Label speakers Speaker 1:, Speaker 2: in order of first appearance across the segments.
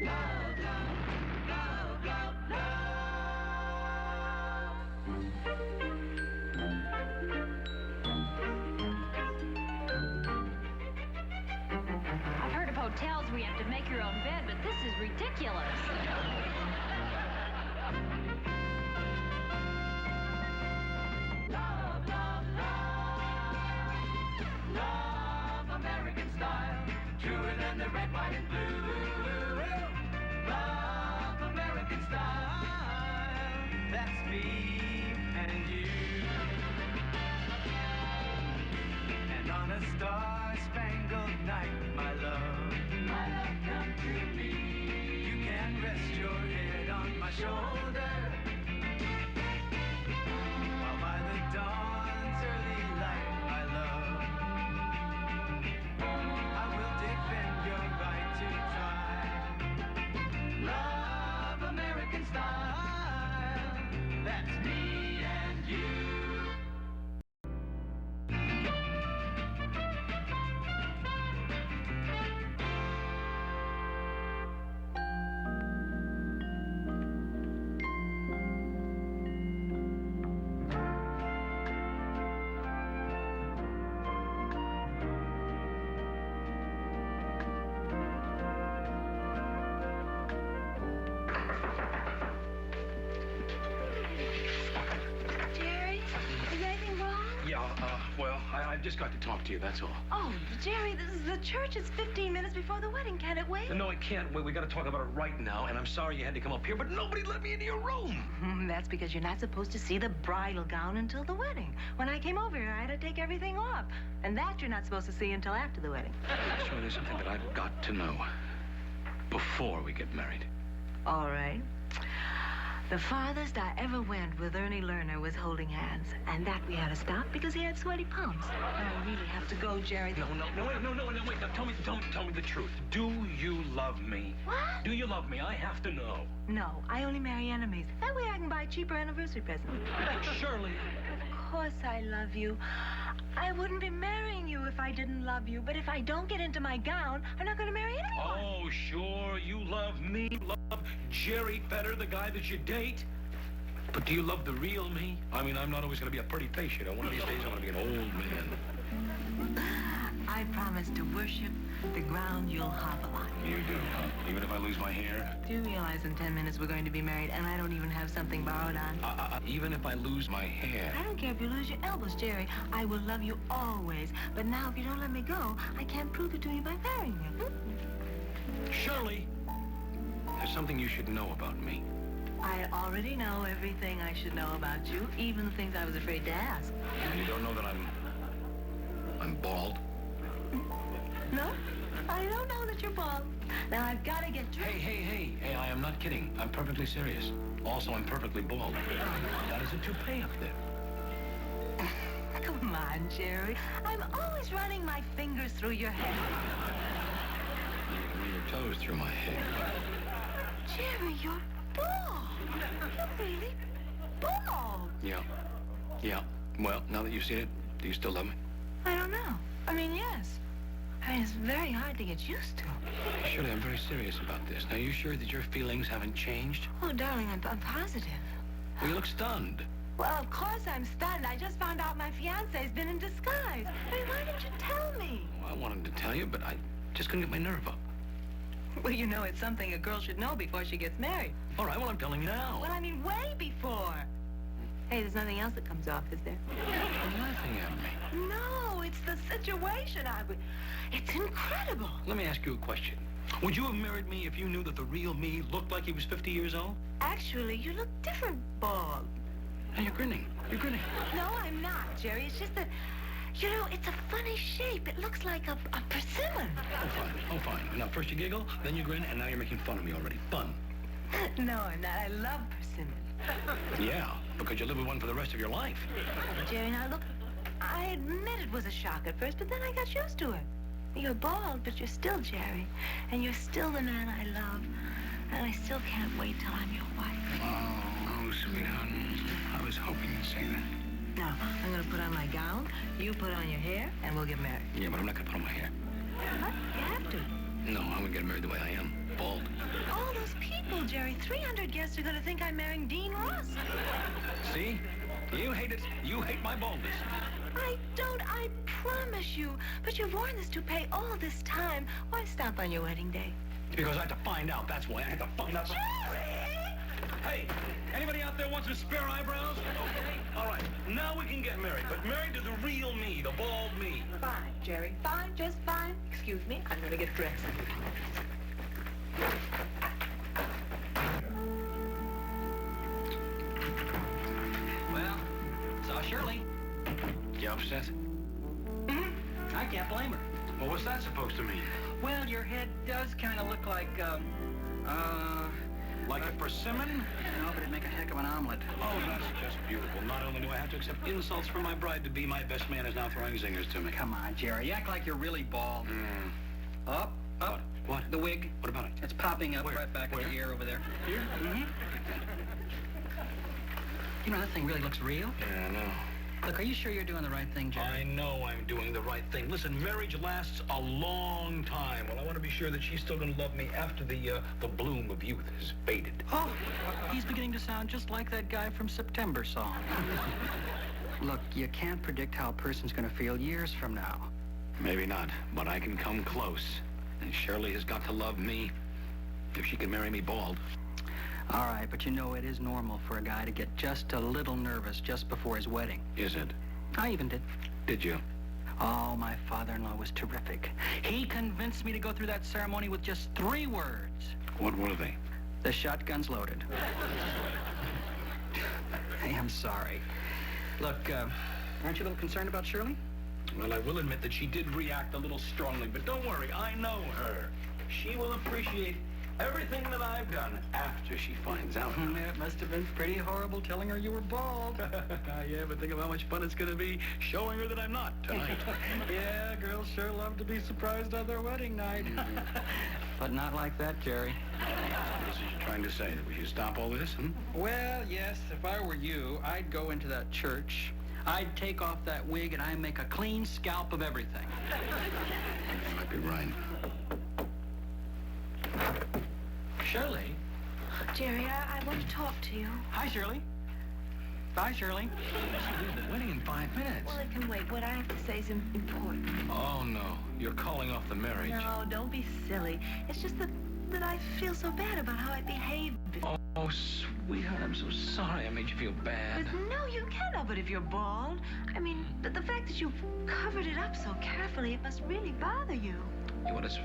Speaker 1: I've heard of hotels where you have to make your own bed, but this is ridiculous.
Speaker 2: Love, love, love. Love American style. Truer than the red, white, and blue. Love American style. That's me and you. And on a star-spangled night, my love, come to me. You can rest your head on my shoulder, while by the dawn's early light, my love, I will defend your right to try. Love American style, that's me and you.
Speaker 1: Jerry, is anything wrong?
Speaker 3: Yeah, well, I've just got to talk to you, that's all.
Speaker 4: Oh, Jerry, this is the church. It's 15 minutes before the wedding. Can it wait?
Speaker 3: No, it can't wait. We got to talk about it right now, and I'm sorry you had to come up here, but nobody let me into your room.
Speaker 4: That's because you're not supposed to see the bridal gown until the wedding. When I came over here, I had to take everything off. And that you're not supposed to see until after the wedding.
Speaker 3: So there's something that I've got to know before we get married.
Speaker 4: All right. The farthest I ever went with Ernie Lerner was holding hands. And that we had to stop because he had sweaty palms. I really have to go, Jerry.
Speaker 3: No, wait. Now, tell me the truth. Do you love me?
Speaker 4: What?
Speaker 3: Do you love me? I have to know.
Speaker 4: No, I only marry enemies. That way I can buy cheaper anniversary presents.
Speaker 3: Shirley.
Speaker 4: Of course I love you. I wouldn't be marrying you if I didn't love you. But if I don't get into my gown, I'm not going to marry anyone.
Speaker 3: Oh, sure, you love me, love Jerry better, the guy that you date. But do you love the real me? I mean, I'm not always going to be a pretty face, you know. One of these days, I'm going to be an old man.
Speaker 4: I promise to worship the ground you'll hobble on.
Speaker 3: You do, huh? Even if I lose my hair?
Speaker 4: Do you realize in 10 minutes we're going to be married and I don't even have something borrowed on?
Speaker 3: Even if I lose my hair?
Speaker 4: I don't care if you lose your elbows, Jerry. I will love you always. But now if you don't let me go, I can't prove it to you by marrying you.
Speaker 3: Shirley, there's something you should know about me.
Speaker 4: I already know everything I should know about you, even the things I was afraid to ask.
Speaker 3: You don't know that I'm bald?
Speaker 4: No, I don't know that you're bald. Now, I've got to get dressed.
Speaker 3: Hey, I am not kidding. I'm perfectly serious. Also, I'm perfectly bald. That is a toupee up there.
Speaker 4: Come on, Jerry. I'm always running my fingers through your hair.
Speaker 3: You your toes through my hair.
Speaker 4: Jerry, you're bald. You're really bald.
Speaker 3: Yeah. Well, now that you've seen it, do you still love me?
Speaker 4: I don't know. I mean, yes. I mean, it's very hard to get used to.
Speaker 3: Shirley, I'm very serious about this. Now, you sure that your feelings haven't changed?
Speaker 4: Oh, darling, I'm positive.
Speaker 3: Well, you look stunned.
Speaker 4: Well, of course I'm stunned. I just found out my fiancé's been in disguise. I mean, why didn't you tell me?
Speaker 3: Well, I wanted to tell you, but I just couldn't get my nerve up.
Speaker 4: Well, you know, it's something a girl should know before she gets married.
Speaker 3: All right, well, I'm telling you now.
Speaker 4: Well, I mean, way before. Hey, there's nothing else that comes off, is there?
Speaker 3: You're laughing at me.
Speaker 4: No, it's the situation. It's incredible.
Speaker 3: Let me ask you a question. Would you have married me if you knew that the real me looked like he was 50 years old?
Speaker 4: Actually, you look different, bald.
Speaker 3: And you're grinning. You're grinning.
Speaker 4: No, I'm not, Jerry. It's just that, you know, it's a funny shape. It looks like a persimmon.
Speaker 3: Oh, fine. Now, first you giggle, then you grin, and now you're making fun of me already. Fun.
Speaker 4: No, I'm not. I love persimmons.
Speaker 3: Yeah, because you live with one for the rest of your life.
Speaker 4: Jerry, now look, I admit it was a shock at first, but then I got used to it. You're bald, but you're still Jerry. And you're still the man I love. And I still can't wait till I'm your wife.
Speaker 3: Oh, sweetheart. I was hoping you'd say that.
Speaker 4: Now, I'm going to put on my gown, you put on your hair, and we'll get married.
Speaker 3: Yeah, but I'm not going to put on my hair.
Speaker 4: What? You have to.
Speaker 3: No, I wouldn't get married the way I am. Bald.
Speaker 4: All those people, Jerry. 300 guests are going to think I'm marrying Dean Ross.
Speaker 3: See? You hate it. You hate my baldness.
Speaker 4: I don't, I promise you. But you've worn this toupee all this time. Why stop on your wedding day?
Speaker 3: Because I had to find out. That's why I had to find out. Hey, anybody out there want some spare eyebrows? Okay. All right. Now we can get married. But married to the real me, the bald me.
Speaker 4: Fine, Jerry. Fine, just fine. Excuse me, I'm going to get dressed.
Speaker 5: Well, saw Shirley.
Speaker 3: You upset?
Speaker 5: Mm-hmm. I can't blame her.
Speaker 3: Well, what's that supposed to mean?
Speaker 5: Well, your head does kind of look like,
Speaker 3: Like a persimmon?
Speaker 5: No, but it'd make a heck of an omelet.
Speaker 3: Oh, that's just beautiful. Not only do I have to accept insults from my bride to be, my best man is now throwing zingers to me.
Speaker 5: Come on, Jerry. You act like you're really bald. Up.
Speaker 3: What?
Speaker 5: The wig.
Speaker 3: What about it?
Speaker 5: It's popping up right back in the ear over there.
Speaker 3: Here?
Speaker 5: Mm-hmm. You know, that thing really looks real.
Speaker 3: Yeah, I know.
Speaker 5: Look, are you sure you're doing the right thing, Jerry?
Speaker 3: I know I'm doing the right thing. Listen, marriage lasts a long time. Well, I want to be sure that she's still going to love me after the bloom of youth has faded.
Speaker 5: Oh, he's beginning to sound just like that guy from September song. Look, you can't predict how a person's going to feel years from now.
Speaker 3: Maybe not, but I can come close. And Shirley has got to love me if she can marry me bald.
Speaker 5: All right, but you know it is normal for a guy to get just a little nervous just before his wedding.
Speaker 3: Is it?
Speaker 5: I even did.
Speaker 3: Did you?
Speaker 5: Oh, my father-in-law was terrific. He convinced me to go through that ceremony with just 3 words.
Speaker 3: What were they?
Speaker 5: The shotgun's loaded. Hey, I'm sorry. Look, aren't you a little concerned about Shirley?
Speaker 3: Well, I will admit that she did react a little strongly, but don't worry, I know her. She will appreciate everything that I've done after she finds out.
Speaker 5: It must have been pretty horrible telling her you were bald.
Speaker 3: Yeah, but think of how much fun it's going to be showing her that I'm not tonight.
Speaker 5: Yeah, girls sure love to be surprised on their wedding night. But not like that, Jerry.
Speaker 3: This is you trying to say that we should stop all this,
Speaker 5: Well, yes, if I were you, I'd go into that church. I'd take off that wig and I'd make a clean scalp of everything.
Speaker 3: You might be right.
Speaker 5: Shirley?
Speaker 4: Jerry, I want to talk to you.
Speaker 5: Hi, Shirley. Bye, Shirley.
Speaker 3: We've been waiting in 5 minutes.
Speaker 4: Well, it can wait. What I have to say is important.
Speaker 3: Oh, no. You're calling off the marriage.
Speaker 4: No, don't be silly. It's just that I feel so bad about how I behaved before.
Speaker 3: Oh, sweetheart, I'm so sorry I made you feel bad.
Speaker 4: But no, you can't help it if you're bald. I mean, the fact that you've covered it up so carefully, it must really bother you.
Speaker 3: You know, it's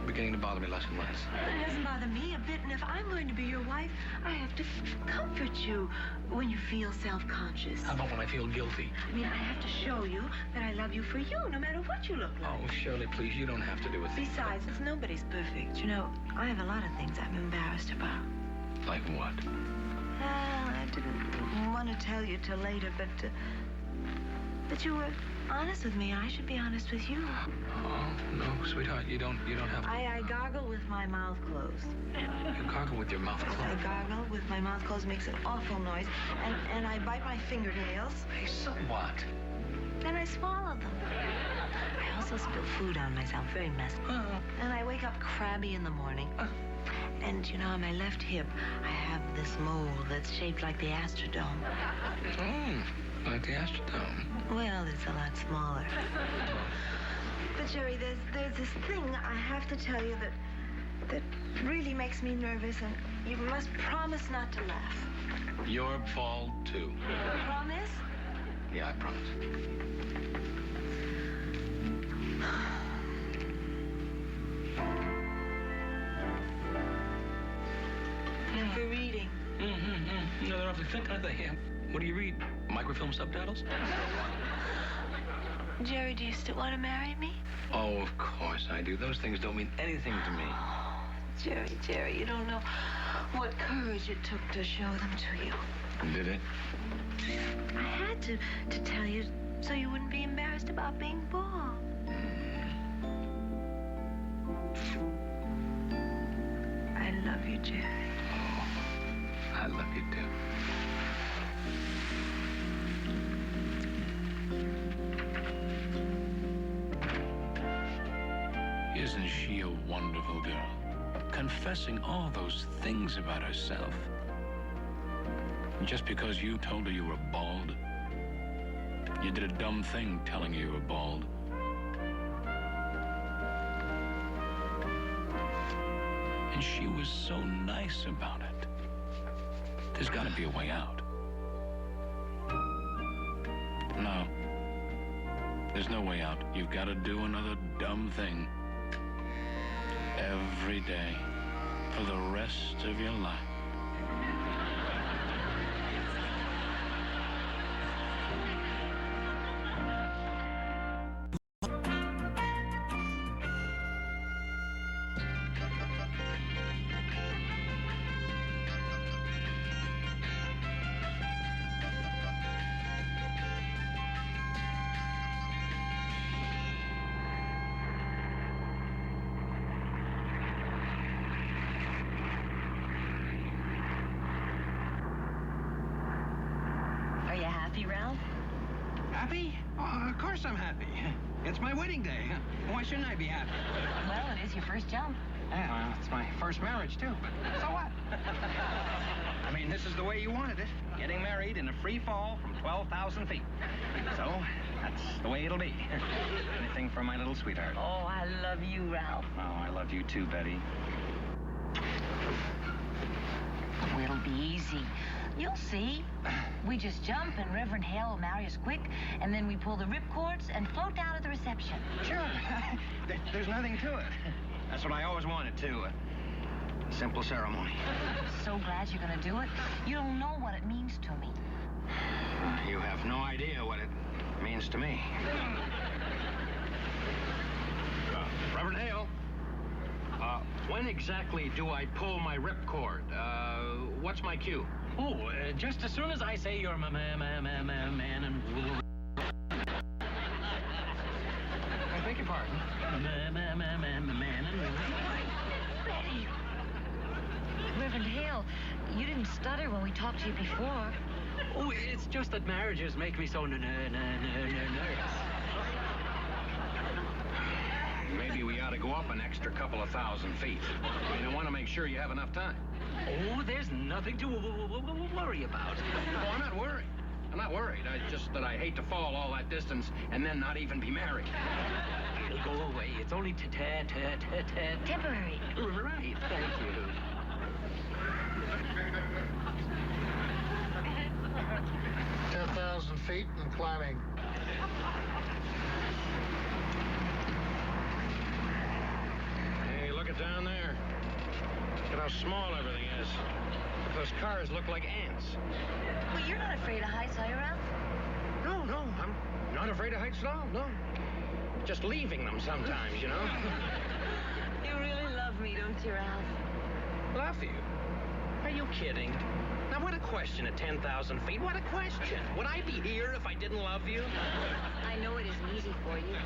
Speaker 3: beginning to bother me less and less.
Speaker 4: But it doesn't bother me a bit, and if I'm going to be your wife, I have to comfort you when you feel self-conscious.
Speaker 3: How about when I feel guilty?
Speaker 4: I mean, I have to show you that I love you for you, no matter what you look like.
Speaker 3: Oh, Shirley, please, you don't have to do it.
Speaker 4: Besides, nobody's perfect. You know, I have a lot of things I'm embarrassed about.
Speaker 3: Like what?
Speaker 4: Well, I didn't want to tell you till later, but you were honest with me. I should be honest with you.
Speaker 3: Oh, no, sweetheart, you don't have to.
Speaker 4: I gargle with my mouth closed.
Speaker 3: You gargle with your mouth
Speaker 4: I
Speaker 3: closed.
Speaker 4: gargle with my mouth closed, makes an awful noise, and I bite my fingernails,
Speaker 3: Hey, so what?
Speaker 4: then I swallow them. I also spill food on myself, very messy. And I wake up crabby in the morning. And, you know, on my left hip, I have this mole that's shaped like the Astrodome.
Speaker 3: Like the Astrodome.
Speaker 4: Well, it's a lot smaller. But, Jerry, there's this thing I have to tell you that really makes me nervous, and you must promise not to laugh.
Speaker 3: You're bald, too.
Speaker 4: Promise?
Speaker 3: Yeah, I promise.
Speaker 4: For reading.
Speaker 3: No, they're awfully thick, aren't they? Yeah. What do you read? Microfilm subtitles?
Speaker 4: Jerry, do you still want to marry me?
Speaker 3: Oh, of course I do. Those things don't mean anything to me.
Speaker 4: Oh, Jerry, you don't know what courage it took to show them to you.
Speaker 3: Did it?
Speaker 4: I had to tell you so you wouldn't be embarrassed about being bald. I love you, Jerry.
Speaker 3: I love you, too. Isn't she she a wonderful girl? Confessing all those things about herself. Just because you told her you were bald. You did a dumb thing telling her you were bald. And she was so nice about it. There's got to be a way out. No. There's no way out. You've got to do another dumb thing. Every day. For the rest of your life.
Speaker 5: Happy? Oh, of course I'm happy. It's my wedding day. Why shouldn't I be happy?
Speaker 4: Well, it is your first jump.
Speaker 5: Yeah, well, it's my first marriage, too. So what? I mean, this is the way you wanted it. Getting married in a free fall from 12,000 feet. So, that's the way it'll be. Anything for my little sweetheart.
Speaker 4: Oh, I love you, Ralph.
Speaker 5: Oh, I love you too, Betty.
Speaker 4: Oh, it'll be easy. You'll see. We just jump and Reverend Hale will marry us quick, and then we pull the ripcords and float down at the reception.
Speaker 5: Sure. There's nothing to it. That's what I always wanted, too. A simple ceremony.
Speaker 4: So glad you're going to do it. You don't know what it means to me.
Speaker 5: You have no idea what it means to me. Reverend Hale, when exactly do I pull my ripcord? What's my cue?
Speaker 3: Oh, just as soon as I say you're man and...
Speaker 5: I beg your pardon?
Speaker 3: Man and...
Speaker 4: Betty! Reverend Hale, you didn't stutter when we talked to you before.
Speaker 3: Oh, it's just that marriages make me so nervous.
Speaker 5: Maybe we ought to go up an extra couple of 1,000 feet. I mean, I want to make sure you have enough time.
Speaker 3: Oh, there's nothing to worry about.
Speaker 5: Oh, I'm not worried. I'm not worried. Just that I hate to fall all that distance and then not even be married.
Speaker 3: It'll go away. It's only
Speaker 4: Temporary.
Speaker 3: Right, thank you.
Speaker 6: feet and climbing.
Speaker 5: Hey, look at down there. Look at how small everything is. Those cars look like ants.
Speaker 4: Well, you're not afraid of heights, are you, Ralph?
Speaker 5: No, I'm not afraid of heights at all, no. Just leaving them sometimes, you know.
Speaker 4: You really love me, don't you, Ralph?
Speaker 5: Love you? Are you kidding? Now, what a question at 10,000 feet. What a question. Would I be here if I didn't love you?
Speaker 4: I know it isn't easy for you,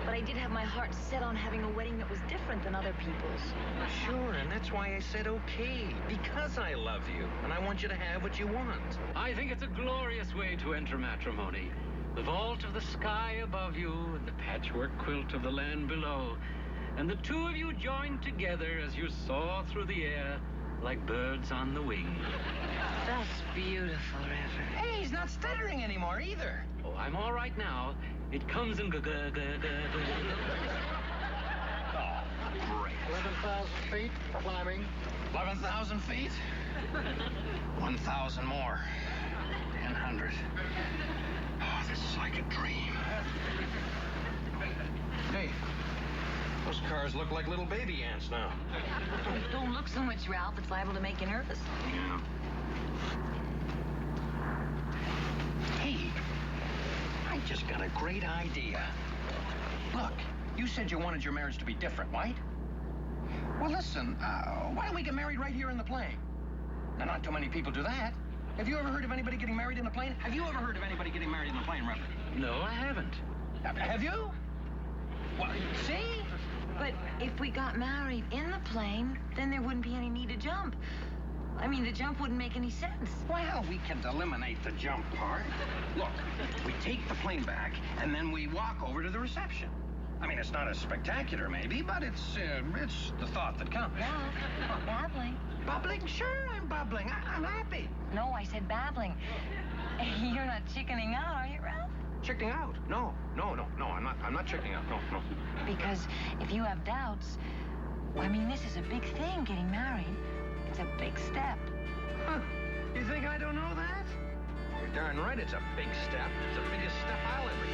Speaker 4: but I did have my heart set on having a wedding that was different than other people's.
Speaker 5: Sure, and that's why I said okay, because I love you, and I want you to have what you want.
Speaker 3: I think it's a glorious way to enter matrimony. The vault of the sky above you and the patchwork quilt of the land below. And the two of you joined together as you soar through the air like birds on the wing.
Speaker 4: That's beautiful, Reverend.
Speaker 5: Hey, he's not stuttering anymore either.
Speaker 3: Oh, I'm all right now. It comes and
Speaker 5: Oh, great.
Speaker 6: 11,000 feet, climbing.
Speaker 5: 11,000 feet? 1,000 more. 1,000. Oh, this is like a dream. Hey, those cars look like little baby ants now.
Speaker 4: Don't look so much, Ralph. It's liable to make you nervous.
Speaker 5: Yeah. Hey, I just got a great idea. Look, you said you wanted your marriage to be different, right? Well, listen, why don't we get married right here in the plane? Now, not too many people do that. Have you ever heard of anybody getting married in a plane? Have you ever heard of anybody getting married in a plane, Reverend?
Speaker 3: No, I haven't.
Speaker 5: Have you? Well, see?
Speaker 4: But if we got married in the plane, then there wouldn't be any need to jump. I mean, the jump wouldn't make any sense.
Speaker 5: Well, we can eliminate the jump part. Look, we take the plane back, and then we walk over to the reception. I mean, it's not as spectacular, maybe, but it's the thought that counts.
Speaker 4: Ralph, babbling.
Speaker 5: Bubbling? Sure, I'm bubbling. I'm happy.
Speaker 4: No, I said babbling. You're not chickening out, are you, Ralph?
Speaker 5: Chickening out? No, I'm not chickening out. No.
Speaker 4: Because if you have doubts, I mean, this is a big thing, getting married. It's a big step.
Speaker 5: Huh. You think I don't know that? You're darn right it's a big step. It's the biggest step I'll ever take.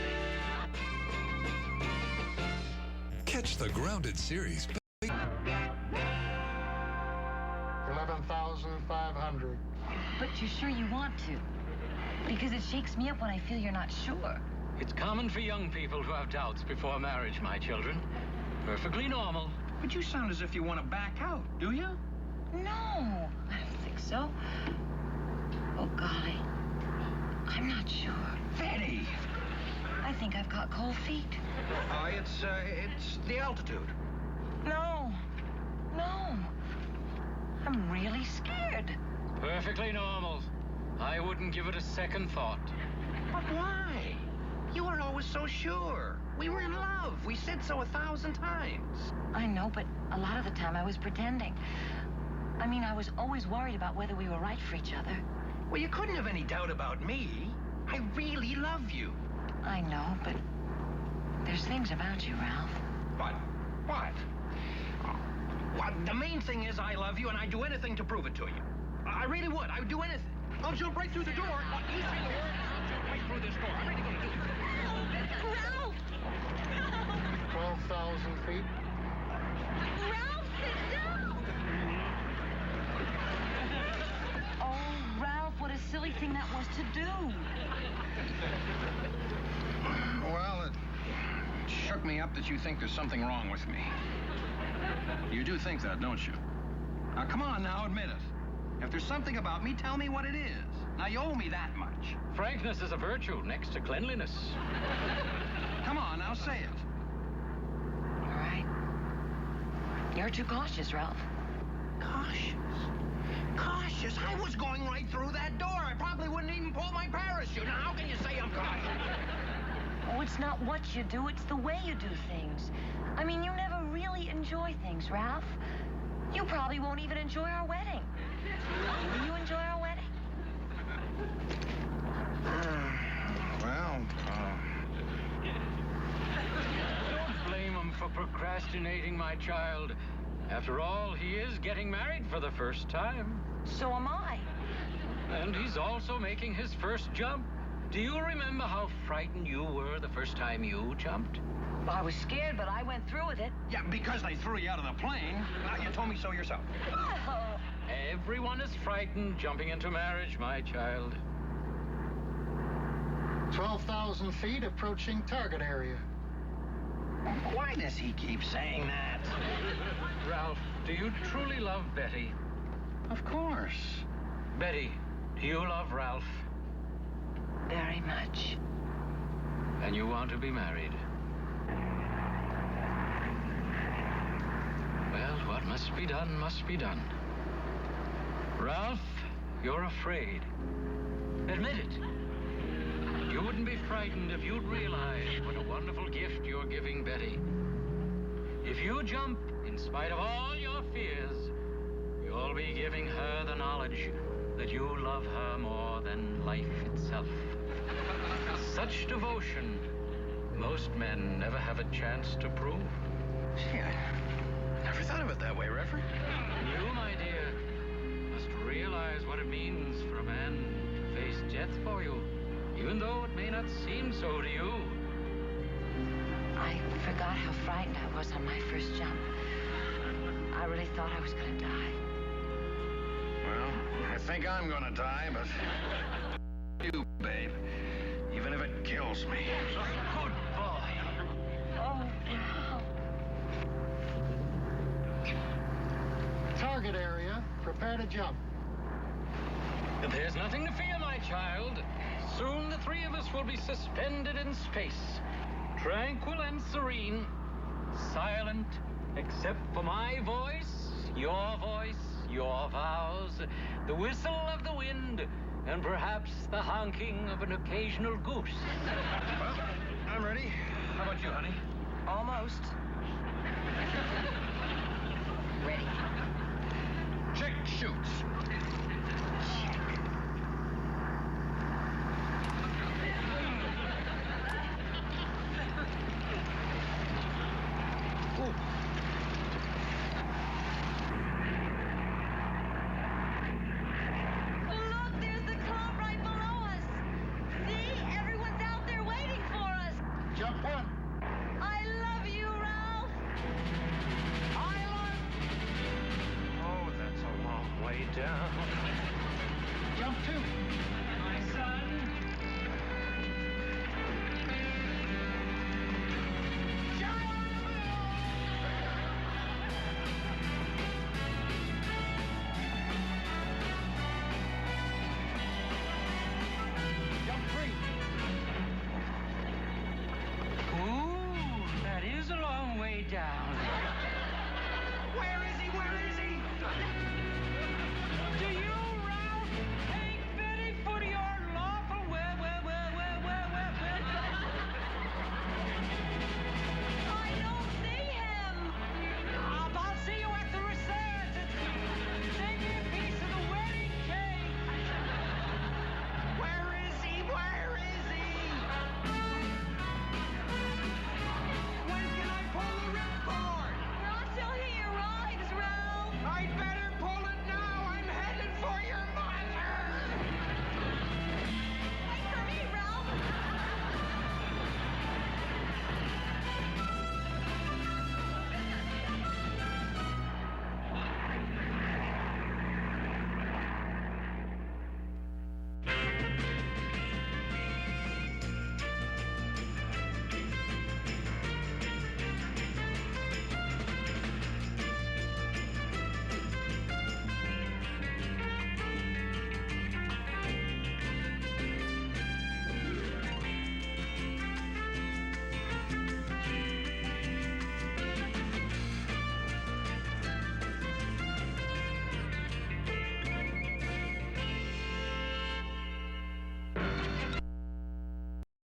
Speaker 7: Catch the Grounded series.
Speaker 6: 11,500.
Speaker 4: But you're sure you want to? Because it shakes me up when I feel you're not sure.
Speaker 3: It's common for young people to have doubts before marriage, my children. Perfectly normal.
Speaker 5: But you sound as if you want to back out, do you?
Speaker 4: No, I don't think so. Oh, golly. I'm not sure.
Speaker 5: Betty!
Speaker 4: I think I've got cold feet.
Speaker 5: It's the altitude.
Speaker 4: No. I'm really scared.
Speaker 3: Perfectly normal. I wouldn't give it a second thought.
Speaker 5: But why? You were always so sure. We were in love. We said so 1,000 times.
Speaker 4: I know, but a lot of the time I was pretending. I mean, I was always worried about whether we were right for each other.
Speaker 5: Well, you couldn't have any doubt about me. I really love you.
Speaker 4: I know, but there's things about you, Ralph.
Speaker 5: What? What? The main thing is I love you, and I'd do anything to prove it to you. I really would. I would do anything. I'll jump right through the door. You say the word, I'll jump right through this door. I'm really going to do it.
Speaker 4: Ralph!
Speaker 6: 12,000 feet.
Speaker 4: Ralph, sit down! Oh, Ralph, what a silly thing that was to do.
Speaker 5: Well, it shook me up that you think there's something wrong with me. You do think that, don't you? Now, come on now, admit it. If there's something about me, tell me what it is. Now, you owe me that much.
Speaker 3: Frankness is a virtue next to cleanliness.
Speaker 5: Come on, now, say it.
Speaker 4: All right. You're too cautious, Ralph.
Speaker 5: Cautious? Cautious? I was going right through that door. I probably wouldn't even pull my parachute. Now, how can you say I'm cautious?
Speaker 4: Oh, it's not what you do, it's the way you do things. I mean, you never really enjoy things, Ralph. You probably won't even enjoy our wedding. Will you enjoy our wedding?
Speaker 3: Don't blame him for procrastinating, my child. After all, he is getting married for the first time.
Speaker 4: So am I.
Speaker 3: And he's also making his first jump. Do you remember how frightened you were the first time you jumped?
Speaker 4: Well, I was scared, but I went through with it.
Speaker 5: Yeah, because they threw you out of the plane. You told me so yourself.
Speaker 4: Oh.
Speaker 3: Everyone is frightened jumping into marriage, my child.
Speaker 6: 12,000 feet approaching target area.
Speaker 5: Why does he keep saying that?
Speaker 3: Ralph, do you truly love Betty?
Speaker 5: Of course.
Speaker 3: Betty, do you love Ralph?
Speaker 4: Very much.
Speaker 3: And you want to be married? Well, what must be done must be done. Ralph, you're afraid. Admit it. You wouldn't be frightened if you'd realize what a wonderful gift you're giving Betty. If you jump in spite of all your fears, you'll be giving her the knowledge that you love her more than life itself. Such devotion, most men never have a chance to prove.
Speaker 5: Gee, I never thought of it that way, Reverend.
Speaker 3: You, my dear, must realize what it means for a man to face death for you, even though it may not seem so to you.
Speaker 4: I forgot how frightened I was on my first jump. I really thought I was going to die.
Speaker 5: Well, I think I'm gonna die, but you, babe. Even if it kills me.
Speaker 3: Good boy.
Speaker 4: Oh, wow.
Speaker 6: Target area, prepare to jump.
Speaker 3: There's nothing to fear, my child. Soon the three of us will be suspended in space. Tranquil and serene. Silent, except for my voice, your vows, the whistle of the wind, and perhaps the honking of an occasional goose.
Speaker 5: Well, I'm ready. How about you, honey?
Speaker 7: Almost. Ready.
Speaker 5: Chick shoots.
Speaker 1: Look, there's the club right below us. See? Everyone's out there waiting for us.
Speaker 6: Jump 1.
Speaker 1: I love you, Ralph.
Speaker 3: Oh, that's a long way down.
Speaker 6: Jump 2.